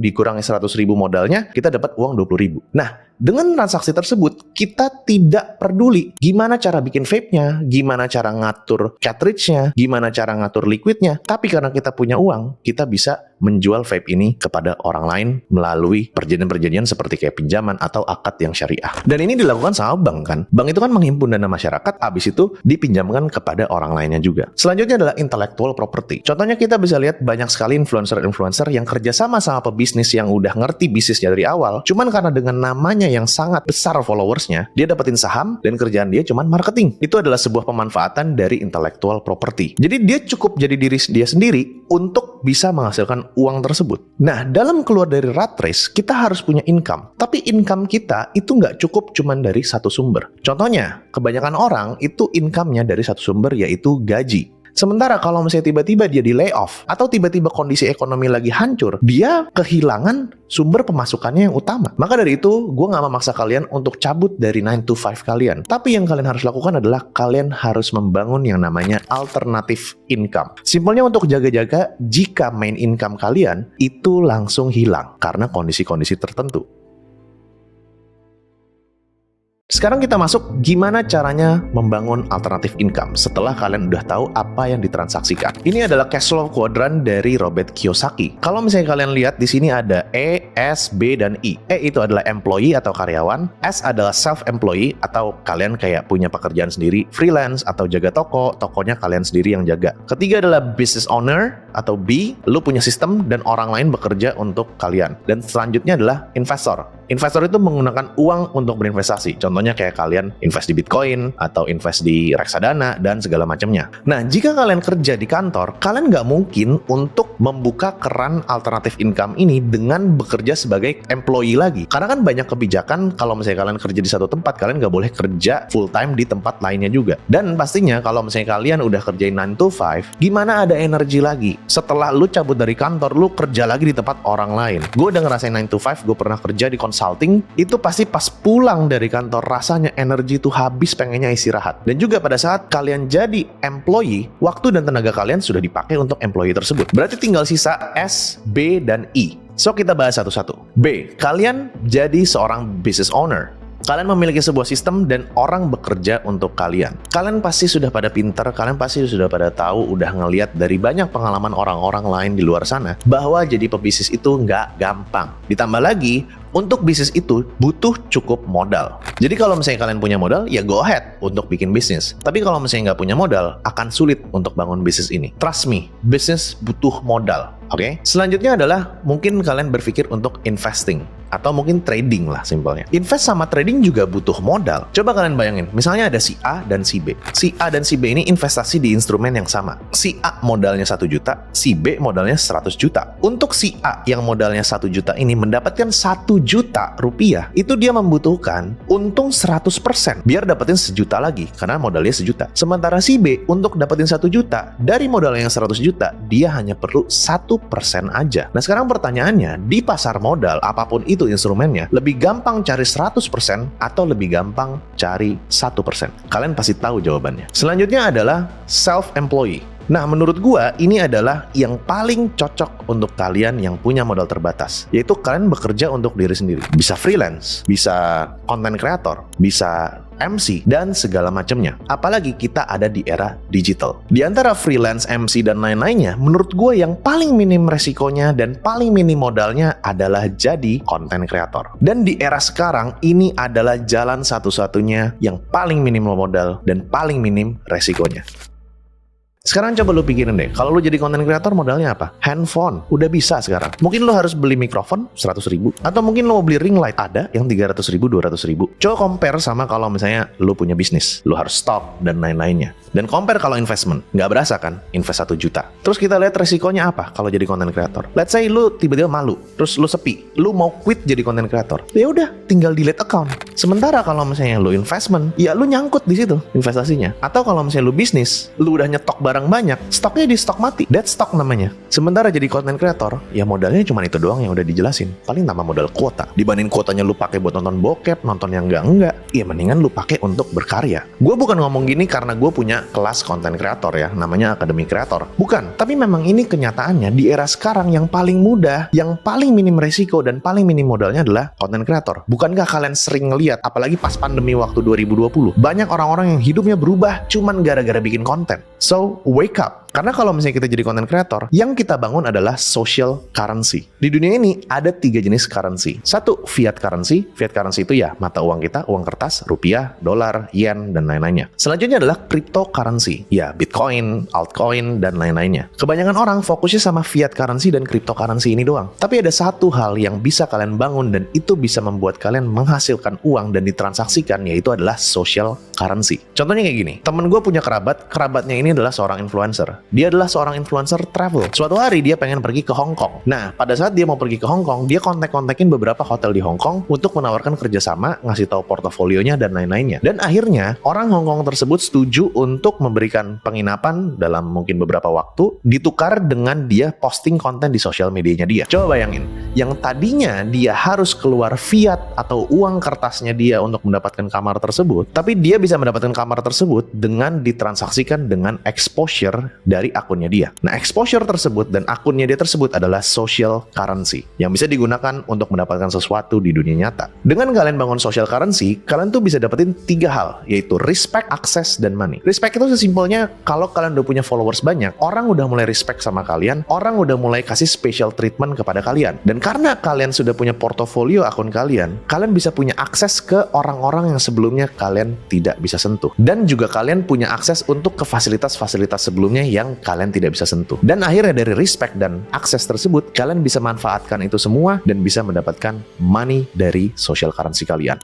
dikurangi 100.000 modalnya, kita dapat uang 20.000. Nah, dengan transaksi tersebut, kita tidak peduli gimana cara bikin vape-nya, gimana cara ngatur cartridge-nya, gimana cara ngatur liquidnya. Tapi karena kita punya uang, kita bisa menjual vape ini kepada orang lain melalui perjanjian-perjanjian seperti kayak pinjaman atau akad yang syariah. Dan ini dilakukan sama bank kan. Bank itu kan menghimpun dana masyarakat, habis itu dipinjamkan kepada orang lainnya juga. Selanjutnya adalah intellectual property. Contohnya kita bisa lihat banyak sekali influencer-influencer yang kerjasama sama pebisnis yang udah ngerti bisnisnya dari awal, cuman karena dengan namanya yang sangat besar followersnya, dia dapetin saham dan kerjaan dia cuman marketing. Itu adalah sebuah pemanfaatan dari intellectual property. Jadi dia cukup jadi diri dia sendiri untuk bisa menghasilkan uang tersebut. Nah, dalam keluar dari rat race, kita harus punya income. Tapi income kita itu nggak cukup cuman dari satu sumber. Contohnya, kebanyakan orang itu income-nya dari satu sumber, yaitu gaji. Sementara kalau misalnya tiba-tiba dia di layoff atau tiba-tiba kondisi ekonomi lagi hancur, dia kehilangan sumber pemasukannya yang utama. Maka dari itu, gue nggak memaksa kalian untuk cabut dari 9 to 5 kalian. Tapi yang kalian harus lakukan adalah kalian harus membangun yang namanya alternative income. Simpelnya untuk jaga-jaga jika main income kalian itu langsung hilang karena kondisi-kondisi tertentu. Sekarang kita masuk gimana caranya membangun alternatif income setelah kalian udah tahu apa yang ditransaksikan. Ini adalah cash flow quadrant dari Robert Kiyosaki. Kalau misalnya kalian lihat di sini ada E, S, B, dan I. E itu adalah employee atau karyawan. S adalah self-employee atau kalian kayak punya pekerjaan sendiri, freelance atau jaga toko, tokonya kalian sendiri yang jaga. Ketiga adalah business owner atau B, lu punya sistem dan orang lain bekerja untuk kalian. Dan selanjutnya adalah investor. Investor itu menggunakan uang untuk berinvestasi. Contohnya kayak kalian invest di Bitcoin atau invest di reksadana dan segala macamnya. Nah, jika kalian kerja di kantor, kalian nggak mungkin untuk membuka keran alternatif income ini dengan bekerja sebagai employee lagi. Karena kan banyak kebijakan kalau misalnya kalian kerja di satu tempat, kalian nggak boleh kerja full time di tempat lainnya juga. Dan pastinya kalau misalnya kalian udah kerjain 9 to 5, gimana ada energi lagi? Setelah lu cabut dari kantor, lu kerja lagi di tempat orang lain. Gue udah ngerasain 9 to 5, gue pernah kerja di consulting, itu pasti pas pulang dari kantor rasanya energi tuh habis, pengennya istirahat. Dan juga pada saat kalian jadi employee, waktu dan tenaga kalian sudah dipakai untuk employee tersebut. Berarti tinggal sisa S, B, dan I. So kita bahas satu-satu. B, kalian jadi seorang business owner. Kalian memiliki sebuah sistem dan orang bekerja untuk kalian. Kalian pasti sudah pada pinter, kalian pasti sudah pada tahu, udah ngeliat dari banyak pengalaman orang-orang lain di luar sana, bahwa jadi pebisnis itu nggak gampang. Ditambah lagi, untuk bisnis itu butuh cukup modal. Jadi kalau misalnya kalian punya modal, ya go ahead untuk bikin bisnis. Tapi kalau misalnya nggak punya modal, akan sulit untuk bangun bisnis ini. Trust me, bisnis butuh modal. Oke? Selanjutnya adalah mungkin kalian berpikir untuk investing. Atau mungkin trading lah simpelnya. Invest sama trading juga butuh modal. Coba kalian bayangin, misalnya ada si A dan si B. Si A dan si B ini investasi di instrumen yang sama. Si A modalnya 1 juta, si B modalnya 100 juta. Untuk si A yang modalnya 1 juta ini mendapatkan 1 juta rupiah itu dia membutuhkan untung 100% biar dapetin 1 juta lagi karena modalnya 1 juta. Sementara si B untuk dapetin 1 juta dari modal yang 100 juta dia hanya perlu 1% aja. Nah sekarang pertanyaannya, di pasar modal apapun itu instrumennya, lebih gampang cari 100% atau lebih gampang cari 1%? Kalian pasti tahu jawabannya. Selanjutnya adalah self-employed. Nah, menurut gua ini adalah yang paling cocok untuk kalian yang punya modal terbatas, yaitu kalian bekerja untuk diri sendiri. Bisa freelance, bisa content creator, bisa MC, dan segala macamnya. Apalagi kita ada di era digital. Di antara freelance, MC, dan lain-lainnya, menurut gue yang paling minim resikonya dan paling minim modalnya adalah jadi content creator. Dan di era sekarang, ini adalah jalan satu-satunya yang paling minim modal dan paling minim resikonya. Sekarang coba lu pikirin deh, kalau lu jadi content creator modalnya apa? Handphone, udah bisa sekarang. Mungkin lu harus beli mikrofon 100.000, atau mungkin lu mau beli ring light, ada yang 300.000, 200.000. Coba compare sama kalau misalnya lu punya bisnis, lu harus stok dan lain-lainnya. Dan compare kalau investment, nggak berasa kan? Invest 1 juta. Terus kita lihat resikonya apa kalau jadi content creator. Let's say lu tiba-tiba malu, terus lu sepi, lu mau quit jadi content creator. Ya udah, tinggal delete account. Sementara kalau misalnya lu investment, ya lu nyangkut di situ investasinya. Atau kalau misalnya lu bisnis, lu udah nyetok barang banyak, stoknya di stok mati, dead stock namanya. Sementara jadi content creator, ya modalnya cuma itu doang yang udah dijelasin. Paling tambah modal kuota. Dibanding kuotanya lu pakai buat nonton bokep, nonton yang enggak, ya mendingan lu pakai untuk berkarya. Gue bukan ngomong gini karena gue punya kelas content creator ya, namanya Akademi Kreator. Bukan, tapi memang ini kenyataannya di era sekarang yang paling mudah, yang paling minim resiko dan paling minim modalnya adalah content creator. Bukankah kalian sering ngeliat, apalagi pas pandemi waktu 2020, banyak orang-orang yang hidupnya berubah cuman gara-gara bikin konten. So, wake up. Karena kalau misalnya kita jadi content creator, yang kita bangun adalah social currency. Di dunia ini ada 3 jenis currency. 1, fiat currency. Fiat currency itu ya mata uang kita, uang kertas, rupiah, dolar, yen, dan lain-lainnya. Selanjutnya adalah cryptocurrency. Ya, Bitcoin, altcoin, dan lain-lainnya. Kebanyakan orang fokusnya sama fiat currency dan cryptocurrency ini doang. Tapi ada satu hal yang bisa kalian bangun dan itu bisa membuat kalian menghasilkan uang dan ditransaksikan, yaitu adalah social currency. Contohnya kayak gini, temen gue punya kerabatnya ini adalah seorang influencer. Dia adalah seorang influencer travel. Suatu hari dia pengen pergi ke Hong Kong. Nah, pada saat dia mau pergi ke Hong Kong, dia kontak-kontakin beberapa hotel di Hong Kong untuk menawarkan kerjasama, ngasih tahu portofolionya dan lain-lainnya. Dan akhirnya orang Hong Kong tersebut setuju untuk memberikan penginapan dalam mungkin beberapa waktu, ditukar dengan dia posting konten di sosial medianya dia. Coba bayangin, yang tadinya dia harus keluar fiat atau uang kertasnya dia untuk mendapatkan kamar tersebut, tapi dia bisa mendapatkan kamar tersebut dengan ditransaksikan dengan exposure dari akunnya dia. Nah, exposure tersebut dan akunnya dia tersebut adalah social currency yang bisa digunakan untuk mendapatkan sesuatu di dunia nyata. Dengan kalian bangun social currency, kalian tuh bisa dapetin 3 hal, yaitu respect, access, dan money. Respect itu sesimpelnya kalau kalian udah punya followers banyak, orang udah mulai respect sama kalian, orang udah mulai kasih special treatment kepada kalian. Dan karena kalian sudah punya portofolio akun kalian bisa punya akses ke orang-orang yang sebelumnya kalian tidak bisa sentuh. Dan juga kalian punya akses untuk ke fasilitas-fasilitas sebelumnya yang kalian tidak bisa sentuh. Dan akhirnya dari respect dan akses tersebut, kalian bisa manfaatkan itu semua dan bisa mendapatkan money dari social currency kalian.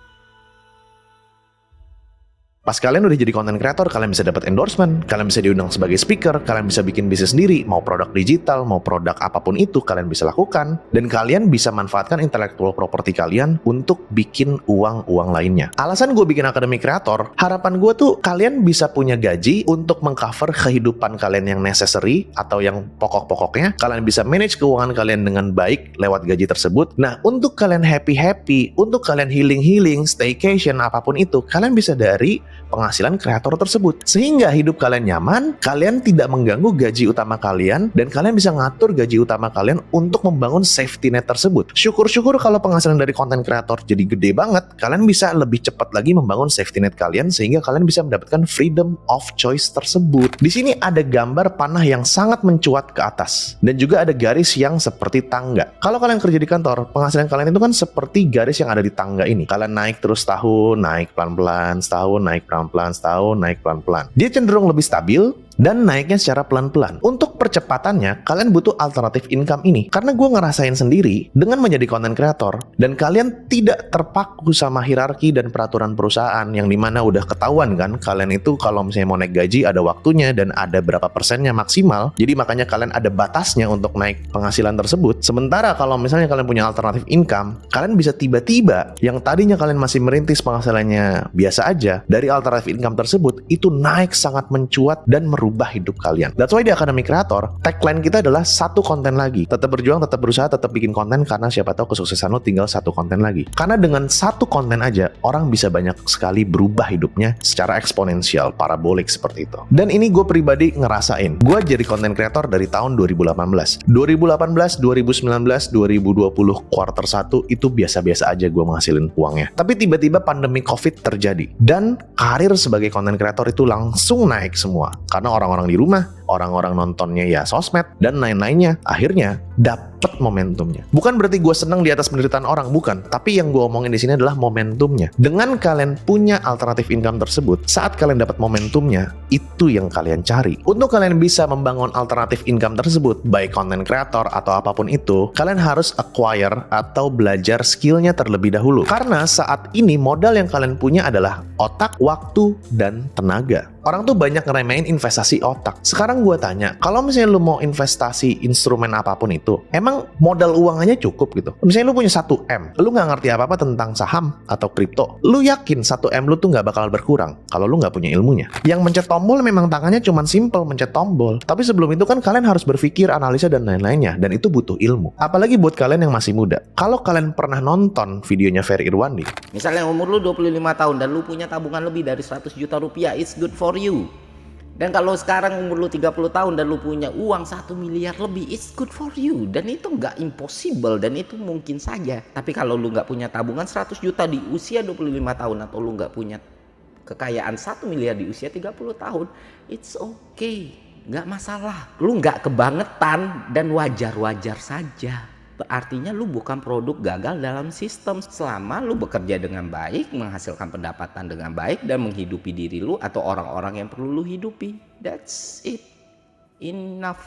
Pas kalian udah jadi content creator, kalian bisa dapat endorsement, kalian bisa diundang sebagai speaker, kalian bisa bikin bisnis sendiri, mau produk digital, mau produk apapun itu kalian bisa lakukan, dan kalian bisa manfaatkan intellectual property kalian untuk bikin uang-uang lainnya. Alasan gue bikin Akademi Kreator, harapan gue tuh kalian bisa punya gaji untuk mengcover kehidupan kalian yang necessary atau yang pokok-pokoknya, kalian bisa manage keuangan kalian dengan baik lewat gaji tersebut. Nah, untuk kalian happy-happy, untuk kalian healing-healing, staycation, apapun itu, kalian bisa dari penghasilan kreator tersebut. Sehingga hidup kalian nyaman, kalian tidak mengganggu gaji utama kalian, dan kalian bisa ngatur gaji utama kalian untuk membangun safety net tersebut. Syukur-syukur kalau penghasilan dari konten kreator jadi gede banget, kalian bisa lebih cepat lagi membangun safety net kalian sehingga kalian bisa mendapatkan freedom of choice tersebut. Di sini ada gambar panah yang sangat mencuat ke atas, dan juga ada garis yang seperti tangga. Kalau kalian kerja di kantor, penghasilan kalian itu kan seperti garis yang ada di tangga ini. Kalian naik terus tahun, naik pelan-pelan, setahun naik pelan-pelan, setahun naik pelan-pelan. Dia cenderung lebih stabil dan naiknya secara pelan-pelan. Untuk percepatannya, kalian butuh alternatif income ini. Karena gue ngerasain sendiri dengan menjadi content creator dan kalian tidak terpaku sama hierarki dan peraturan perusahaan yang dimana udah ketahuan kan, kalian itu kalau misalnya mau naik gaji ada waktunya dan ada berapa persennya maksimal. Jadi makanya kalian ada batasnya untuk naik penghasilan tersebut. Sementara kalau misalnya kalian punya alternatif income, kalian bisa tiba-tiba yang tadinya kalian masih merintis penghasilannya biasa aja, dari alternatif income tersebut itu naik sangat mencuat dan merubah hidup kalian. That's why di Academy Creator, tagline kita adalah satu konten lagi. Tetap berjuang, tetap berusaha, tetap bikin konten karena siapa tahu kesuksesan lo tinggal satu konten lagi. Karena dengan satu konten aja, orang bisa banyak sekali berubah hidupnya secara eksponensial, parabolik seperti itu. Dan ini gue pribadi ngerasain. Gue jadi content creator dari tahun 2018. 2018, 2019, 2020 quarter 1 itu biasa-biasa aja gue menghasilin uangnya. Tapi tiba-tiba pandemi COVID terjadi. Dan karir sebagai content creator itu langsung naik semua. Karena orang-orang di rumah, orang-orang nontonnya ya sosmed, dan lain-lainnya. Akhirnya dapet momentumnya. Bukan berarti gue seneng di atas penderitaan orang, bukan. Tapi yang gue omongin di sini adalah momentumnya. Dengan kalian punya alternatif income tersebut, saat kalian dapat momentumnya, itu yang kalian cari. Untuk kalian bisa membangun alternatif income tersebut, baik content creator atau apapun itu, kalian harus acquire atau belajar skillnya terlebih dahulu. Karena saat ini modal yang kalian punya adalah otak, waktu, dan tenaga. Orang tuh banyak ngeremehin investasi otak. Sekarang gue tanya, kalau misalnya lu mau investasi instrumen apapun itu, emang modal uangnya cukup gitu? Misalnya lu punya 1M, lu nggak ngerti apa-apa tentang saham atau kripto, lu yakin 1M lu tuh nggak bakal berkurang kalau lu nggak punya ilmunya? Yang mencet tombol memang tangannya cuma simple mencet tombol, tapi sebelum itu kan kalian harus berpikir, analisa, dan lain-lainnya, dan itu butuh ilmu. Apalagi buat kalian yang masih muda. Kalau kalian pernah nonton videonya Ferry Irwandi, misalnya umur lu 25 tahun dan lu punya tabungan lebih dari 100 juta rupiah, it's good for you. Dan kalau sekarang umur lu 30 tahun dan lu punya uang 1 miliar lebih, it's good for you. Dan itu nggak impossible, dan itu mungkin saja. Tapi kalau lu nggak punya tabungan 100 juta di usia 25 tahun, atau lu nggak punya kekayaan 1 miliar di usia 30 tahun, it's okay, nggak masalah. Lu nggak kebangetan dan wajar-wajar saja. Artinya lu bukan produk gagal dalam sistem selama lu bekerja dengan baik, menghasilkan pendapatan dengan baik, dan menghidupi diri lu atau orang-orang yang perlu lu hidupi. That's it, enough.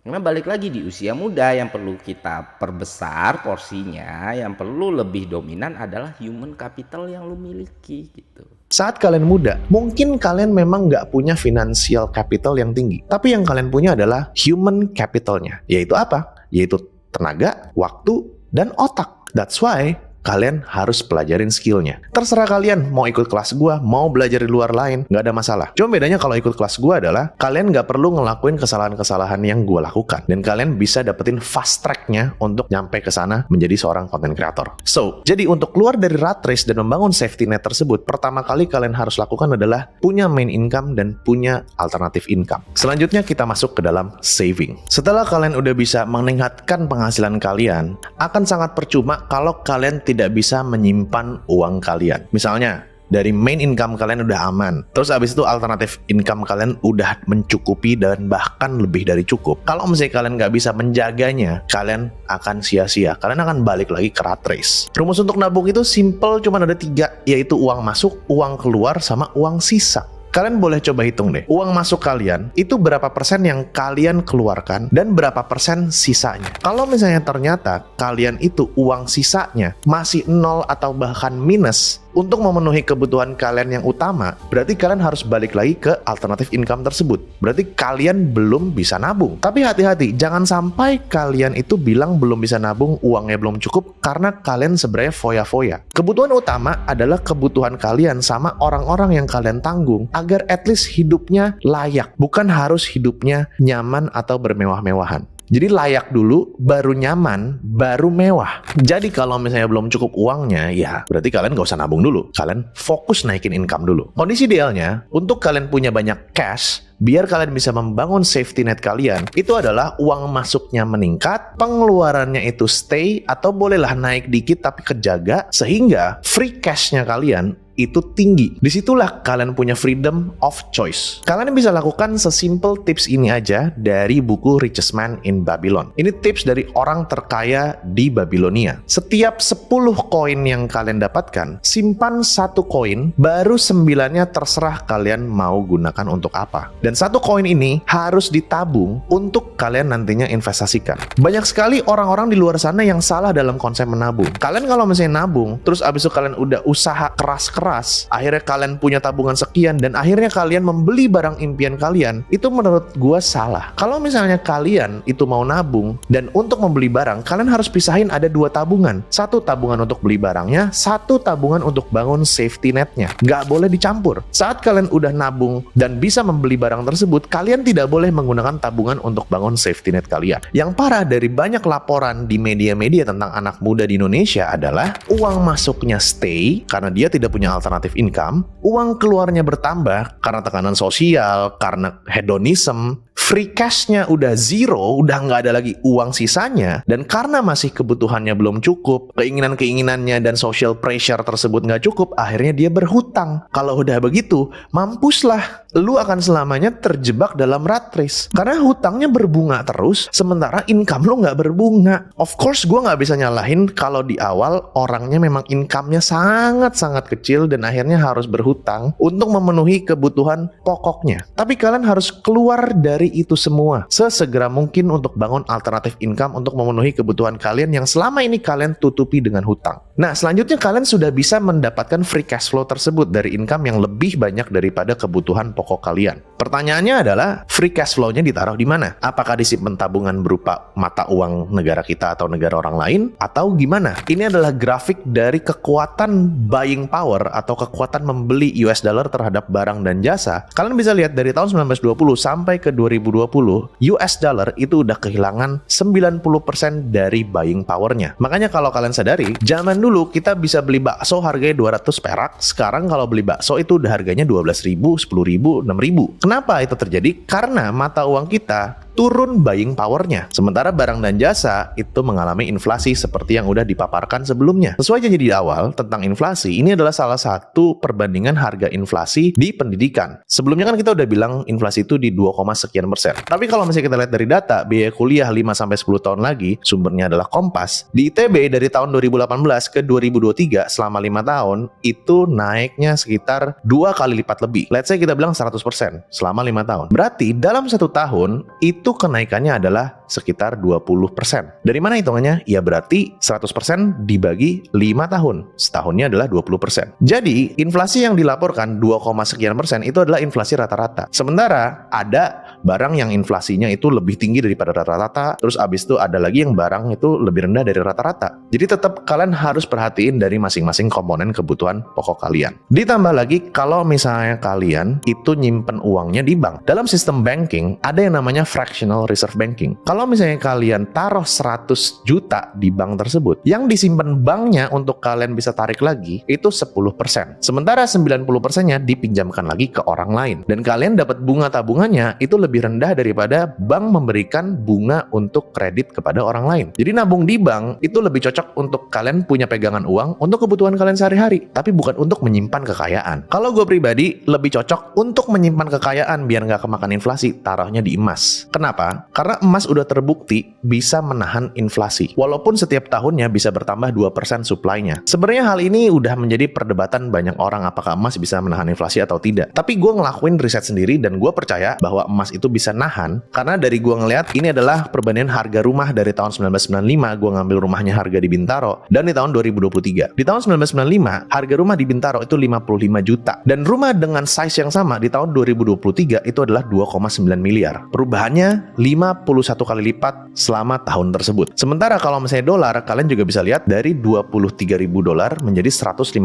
Karena balik lagi di usia muda yang perlu kita perbesar porsinya, yang perlu lebih dominan adalah human capital yang lu miliki gitu. Saat kalian muda, mungkin kalian memang nggak punya financial capital yang tinggi. Tapi yang kalian punya adalah human capitalnya. Yaitu apa? Yaitu tenaga, waktu, dan otak. That's why kalian harus pelajarin skillnya. Terserah kalian mau ikut kelas gua, mau belajar di luar lain, nggak ada masalah. Cuma bedanya kalau ikut kelas gua adalah kalian nggak perlu ngelakuin kesalahan-kesalahan yang gua lakukan, dan kalian bisa dapetin fast tracknya untuk nyampe ke sana menjadi seorang content creator. So, jadi untuk keluar dari rat race dan membangun safety net tersebut, pertama kali kalian harus lakukan adalah punya main income dan punya alternatif income. Selanjutnya kita masuk ke dalam saving. Setelah kalian udah bisa meningkatkan penghasilan kalian, akan sangat percuma kalau kalian tidak bisa menyimpan uang kalian. Misalnya, dari main income kalian udah aman, terus abis itu alternatif income kalian udah mencukupi dan bahkan lebih dari cukup. Kalau misalnya kalian nggak bisa menjaganya, kalian akan sia-sia. Kalian akan balik lagi ke rat race. Rumus untuk nabung itu simple, cuma ada 3, yaitu uang masuk, uang keluar, sama uang sisa. Kalian boleh coba hitung deh, uang masuk kalian itu berapa persen yang kalian keluarkan dan berapa persen sisanya. Kalau misalnya ternyata kalian itu uang sisanya masih 0 atau bahkan minus untuk memenuhi kebutuhan kalian yang utama, berarti kalian harus balik lagi ke alternatif income tersebut. Berarti kalian belum bisa nabung. Tapi hati-hati, jangan sampai kalian itu bilang belum bisa nabung, uangnya belum cukup, karena kalian sebenarnya foya-foya. Kebutuhan utama adalah kebutuhan kalian sama orang-orang yang kalian tanggung, agar at least hidupnya layak, bukan harus hidupnya nyaman atau bermewah-mewahan. Jadi layak dulu, baru nyaman, baru mewah. Jadi kalau misalnya belum cukup uangnya, ya berarti kalian gak usah nabung dulu. Kalian fokus naikin income dulu. Kondisi idealnya, untuk kalian punya banyak cash, biar kalian bisa membangun safety net kalian, itu adalah uang masuknya meningkat, pengeluarannya itu stay, atau bolehlah naik dikit tapi kejaga, sehingga free cashnya kalian itu tinggi. Disitulah kalian punya freedom of choice. Kalian bisa lakukan sesimpel tips ini aja dari buku Richest Man in Babylon. Ini tips dari orang terkaya di Babilonia. Setiap 10 koin yang kalian dapatkan, simpan 1 koin, baru 9-nya terserah kalian mau gunakan untuk apa. Dan satu koin ini harus ditabung untuk kalian nantinya investasikan. Banyak sekali orang-orang di luar sana yang salah dalam konsep menabung. Kalian kalau misalnya nabung, terus abis itu kalian udah usaha keras-keras, akhirnya kalian punya tabungan sekian, dan akhirnya kalian membeli barang impian kalian, itu menurut gua salah. Kalau misalnya kalian itu mau nabung, dan untuk membeli barang, kalian harus pisahin ada 2 tabungan. Satu tabungan untuk beli barangnya, satu tabungan untuk bangun safety netnya. Nggak boleh dicampur. Saat kalian udah nabung dan bisa membeli barang tersebut, kalian tidak boleh menggunakan tabungan untuk bangun safety net kalian. Yang parah dari banyak laporan di media-media tentang anak muda di Indonesia adalah uang masuknya stay karena dia tidak punya alternatif income, uang keluarnya bertambah karena tekanan sosial, karena hedonism, free cash-nya udah zero, udah nggak ada lagi uang sisanya, dan karena masih kebutuhannya belum cukup, keinginan-keinginannya dan social pressure tersebut nggak cukup, akhirnya dia berhutang. Kalau udah begitu, mampuslah. Lu akan selamanya terjebak dalam rat race. Karena hutangnya berbunga terus, sementara income lu nggak berbunga. Of course, gue nggak bisa nyalahin kalau di awal orangnya memang income-nya sangat-sangat kecil dan akhirnya harus berhutang untuk memenuhi kebutuhan pokoknya. Tapi kalian harus keluar dari itu semua sesegera mungkin untuk bangun alternatif income untuk memenuhi kebutuhan kalian yang selama ini kalian tutupi dengan hutang. Nah, selanjutnya kalian sudah bisa mendapatkan free cash flow tersebut dari income yang lebih banyak daripada kebutuhan pokok kalian. Pertanyaannya adalah, free cash flow-nya ditaruh di mana? Apakah disimpan tabungan berupa mata uang negara kita atau negara orang lain? Atau gimana? Ini adalah grafik dari kekuatan buying power atau kekuatan membeli US dollar terhadap barang dan jasa. Kalian bisa lihat dari tahun 1920 sampai ke 2020, US dollar itu udah kehilangan 90% dari buying power-nya. Makanya kalau kalian sadari, zaman dulu kita bisa beli bakso harganya 200 perak, sekarang kalau beli bakso itu udah harganya 12.000, 10.000, 6.000. Kenapa itu terjadi? Karena mata uang kita turun buying powernya. Sementara barang dan jasa itu mengalami inflasi seperti yang udah dipaparkan sebelumnya. Sesuai janji di awal tentang inflasi, ini adalah salah satu perbandingan harga inflasi di pendidikan. Sebelumnya kan kita udah bilang inflasi itu di 2, sekian persen. Tapi kalau misalnya kita lihat dari data, biaya kuliah 5-10 tahun lagi, sumbernya adalah Kompas. Di ITB dari tahun 2018 ke 2023 selama 5 tahun, itu naiknya sekitar 2 kali lipat lebih. Let's say kita bilang 100% selama 5 tahun. Berarti dalam 1 tahun, itu kenaikannya adalah sekitar 20%. Dari mana hitungannya? Ya berarti 100% dibagi 5 tahun. Setahunnya adalah 20%. Jadi, inflasi yang dilaporkan 2, sekian persen itu adalah inflasi rata-rata. Sementara ada barang yang inflasinya itu lebih tinggi daripada rata-rata, terus abis itu ada lagi yang barang itu lebih rendah dari rata-rata. Jadi tetap kalian harus perhatiin dari masing-masing komponen kebutuhan pokok kalian. Ditambah lagi kalau misalnya kalian itu nyimpen uangnya di bank. Dalam sistem banking ada yang namanya fractional reserve banking. Kalau misalnya kalian taruh 100 juta di bank tersebut, yang disimpan banknya untuk kalian bisa tarik lagi itu 10%. Sementara 90%-nya dipinjamkan lagi ke orang lain. Dan kalian dapat bunga tabungannya itu lebih rendah daripada bank memberikan bunga untuk kredit kepada orang lain. Jadi nabung di bank itu lebih cocok untuk kalian punya pegangan uang untuk kebutuhan kalian sehari-hari, tapi bukan untuk menyimpan kekayaan. Kalau gue pribadi lebih cocok untuk menyimpan kekayaan biar nggak kemakan inflasi, taruhnya di emas. Kenapa? Karena emas udah terbukti bisa menahan inflasi. Walaupun setiap tahunnya bisa bertambah 2% supply-nya. Sebenarnya hal ini udah menjadi perdebatan banyak orang apakah emas bisa menahan inflasi atau tidak. Tapi gue ngelakuin riset sendiri dan gue percaya bahwa emas itu bisa nahan karena dari gue ngeliat ini adalah perbandingan harga rumah dari tahun 1995, gue ngambil rumahnya harga di Bintaro, dan di tahun 2023. Di tahun 1995, harga rumah di Bintaro itu 55 juta. Dan rumah dengan size yang sama di tahun 2023 itu adalah 2,9 miliar. Perubahannya 51 kali lipat selama tahun tersebut. Sementara kalau misalnya dolar, kalian juga bisa lihat dari 23.000 dolar menjadi 155.000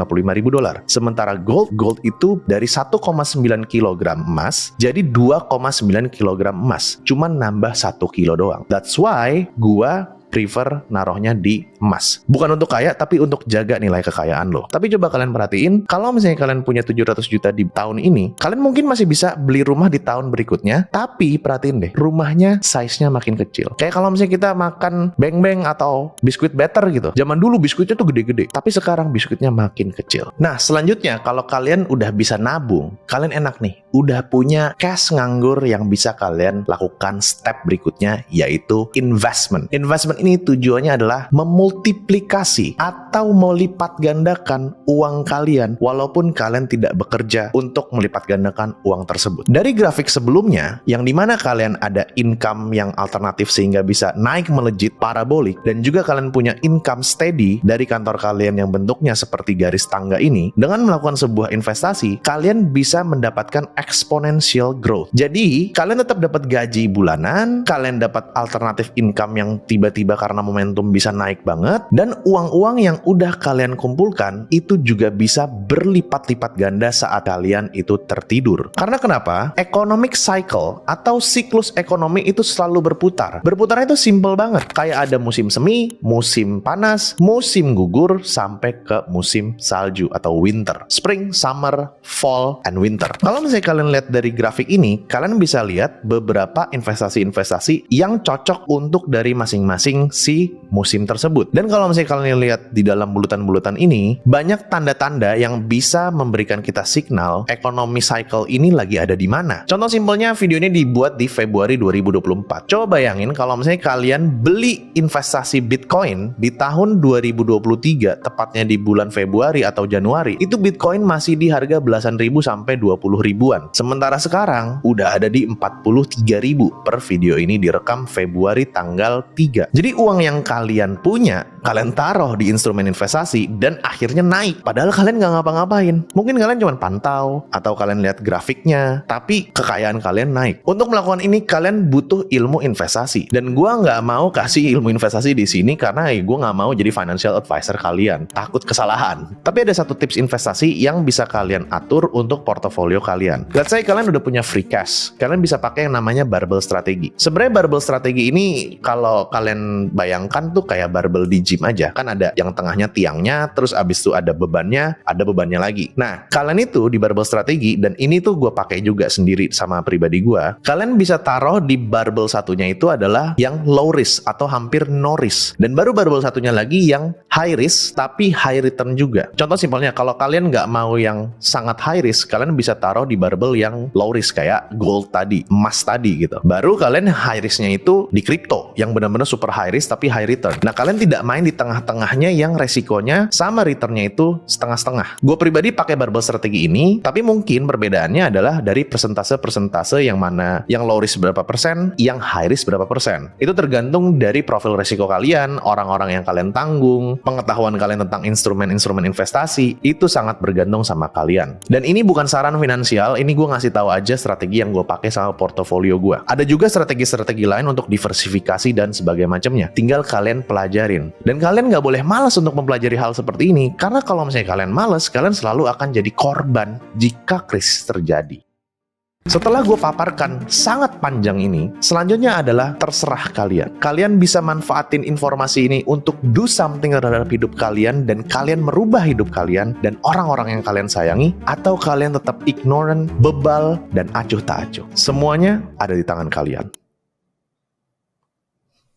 dolar. Sementara gold itu dari 1,9 kilogram emas jadi 2,9 kilogram emas. Cuma nambah 1 kilo doang. That's why gua prefer naruhnya di emas. Bukan untuk kaya, tapi untuk jaga nilai kekayaan lo. Tapi coba kalian perhatiin, kalau misalnya kalian punya 700 juta di tahun ini, kalian mungkin masih bisa beli rumah di tahun berikutnya, tapi perhatiin deh, rumahnya size-nya makin kecil. Kayak kalau misalnya kita makan beng-beng atau biskuit better gitu. Zaman dulu biskuitnya tuh gede-gede, tapi sekarang biskuitnya makin kecil. Nah, selanjutnya kalau kalian udah bisa nabung, kalian enak nih, udah punya cash nganggur yang bisa kalian lakukan step berikutnya, yaitu investment. Investment ini tujuannya adalah memultiplikasi atau melipat gandakan uang kalian walaupun kalian tidak bekerja untuk melipat gandakan uang tersebut. Dari grafik sebelumnya, yang dimana kalian ada income yang alternatif sehingga bisa naik melejit parabolik, dan juga kalian punya income steady dari kantor kalian yang bentuknya seperti garis tangga ini, dengan melakukan sebuah investasi, kalian bisa mendapatkan exponential growth. Jadi, kalian tetap dapat gaji bulanan, kalian dapat alternatif income yang tiba-tiba karena momentum bisa naik banget, dan uang-uang yang udah kalian kumpulkan itu juga bisa berlipat-lipat ganda saat kalian itu tertidur. Karena kenapa? Economic cycle atau siklus ekonomi itu selalu berputar. Berputarnya itu simple banget. Kayak ada musim semi, musim panas, musim gugur, sampai ke musim salju atau winter. Spring, summer, fall, and winter. Kalau misalnya kalian lihat dari grafik ini, kalian bisa lihat beberapa investasi-investasi yang cocok untuk dari masing-masing si musim tersebut. Dan kalau misalnya kalian lihat di dalam bulutan-bulutan ini, banyak tanda-tanda yang bisa memberikan kita signal ekonomi cycle ini lagi ada di mana. Contoh simpelnya, video ini dibuat di Februari 2024. Coba bayangin kalau misalnya kalian beli investasi Bitcoin di tahun 2023, tepatnya di bulan Februari atau Januari, itu Bitcoin masih di harga belasan ribu sampai 20 ribuan. Sementara sekarang udah ada di 43 ribu per video ini direkam Februari tanggal 3. Jadi uang yang kalian punya, kalian taruh di instrumen investasi dan akhirnya naik. Padahal kalian nggak ngapa-ngapain. Mungkin kalian cuma pantau atau kalian lihat grafiknya, tapi kekayaan kalian naik. Untuk melakukan ini kalian butuh ilmu investasi. Dan gua nggak mau kasih ilmu investasi di sini karena gua nggak mau jadi financial advisor kalian. Takut kesalahan. Tapi ada satu tips investasi yang bisa kalian atur untuk portofolio kalian. Let's say kalian udah punya free cash. Kalian bisa pakai yang namanya barbell strategi. Sebenarnya barbell strategi ini kalau kalian bayangkan tuh kayak barbell di gym aja. Kan ada yang tengahnya tiangnya, terus abis itu ada bebannya lagi. Nah, kalian itu di barbell strategi, dan ini tuh gue pakai juga sendiri sama pribadi gue, kalian bisa taruh di barbell satunya itu adalah yang low risk atau hampir no risk. Dan baru barbell satunya lagi yang high risk tapi high return juga. Contoh simpelnya, kalau kalian nggak mau yang sangat high risk, kalian bisa taruh di barbell yang low risk kayak gold tadi, emas tadi gitu. Baru kalian high risknya itu di crypto yang benar-benar super high risk tapi high return. Nah, kalian tidak main di tengah-tengahnya yang resikonya sama returnnya itu setengah-setengah. Gue pribadi pakai barbell strategi ini, tapi mungkin perbedaannya adalah dari persentase-persentase yang mana yang low risk berapa persen, yang high risk berapa persen. Itu tergantung dari profil resiko kalian, orang-orang yang kalian tanggung, pengetahuan kalian tentang instrumen-instrumen investasi, itu sangat bergantung sama kalian. Dan ini bukan saran finansial, ini gue ngasih tahu aja strategi yang gue pakai sama portofolio gue. Ada juga strategi-strategi lain untuk diversifikasi dan sebagainya macamnya. Tinggal kalian pelajarin. Dan kalian nggak boleh malas untuk mempelajari hal seperti ini, karena kalau misalnya kalian malas, kalian selalu akan jadi korban jika krisis terjadi. Setelah gue paparkan sangat panjang ini, selanjutnya adalah terserah kalian. Kalian bisa manfaatin informasi ini untuk do something terhadap hidup kalian, dan kalian merubah hidup kalian dan orang-orang yang kalian sayangi, atau kalian tetap ignorant, bebal, dan acuh tak acuh. Semuanya ada di tangan kalian.